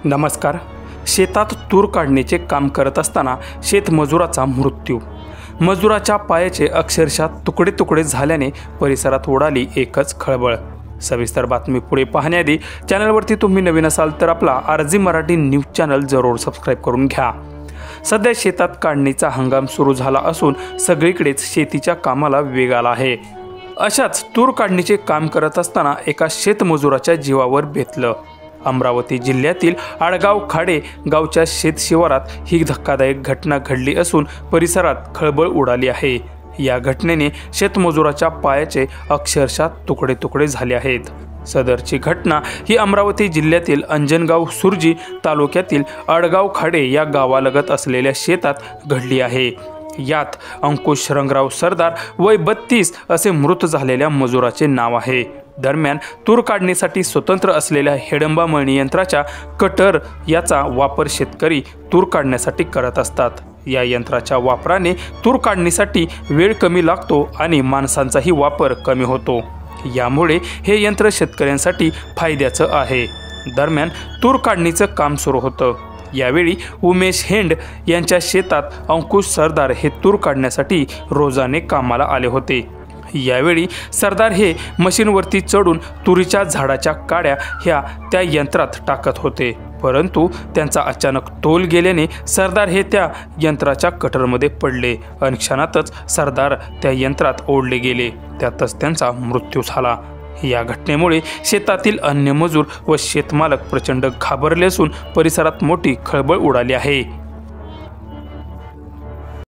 नमस्कार। शेतात तूर काढण्याचे काम करत असताना शेतमजुराचा मृत्यू। मजुराच्या पायाचे अक्षरशः तुकडे तुकडे झाल्याने परिसरात उडाली एकच खळबळ। सविस्तर बातमी पुढे पाहण्याआधी चॅनलवरती तुम्ही नवीन असाल तर आपला आरजी मराठी न्यूज चॅनल जरूर सबस्क्राइब करून घ्या। सध्या शेतात काढणीचा हंगाम सुरू झाला असून सगळीकडेच शेतीच्या कामाला वेग आला आहे। अशाच तूर काढणीचे काम करत असताना एका शेतमजुराच्या जीवावर बेतलं। अमरावती जिल्ह्यातील आडगाव खाडे गावच्या शेत शिवारात ही धक्कादायक घटना घडली असून परिसरात खळबळ उडाली आहे। या घटनेने शेतमजुराच्या पायाचे अक्षरशः तुकडे तुकडे झाले आहेत। सदरची घटना ही अमरावती जिल्ह्यातील अंजनगाव सुर्जी तालुक्यातील आडगाव खाडे या गावालगत असलेल्या शेतात घडली आहे। यात अंकुश रंगराव सरदार वय 32 असे मृत झालेल्या मजुराचे नाव आहे। दरम्यान तूर काढणीसाठी स्वतंत्र असलेल्या हेडंबा मळणी यंत्राच्या कटर याचा वापर शेतकरी तूर काढण्यासाठी करत असतात। या यंत्राच्या वापराने तूर काढणीसाठी वेळ कमी लागतो आणि माणसांचाही वापर कमी होतो। यामुळे हे यंत्र शेतकऱ्यांसाठी फायद्याचं आहे। दरम्यान तूर काढणीचं काम सुरू होतं। यावेळी उमेश हेंड यांच्या शेतात अंकुश सरदार हे तूर काढण्यासाठी रोजाने कामाला आले होते। यावेळी सरदार हे मशीनवरती चढून तुरीच्या झाडाच्या काड्या ह्या त्या यंत्रात टाकत होते, परंतु त्यांचा अचानक तोल गेल्याने सरदार हे त्या यंत्राच्या कटरमध्ये पडले आणि क्षणातच सरदार त्या यंत्रात ओढले गेले। त्यातच त्यांचा मृत्यू झाला। या घटनेमुळे शेतातील अन्य मजूर व शेतमालक प्रचंड घाबरले असून परिसरात मोठी खळबळ उडाली आहे।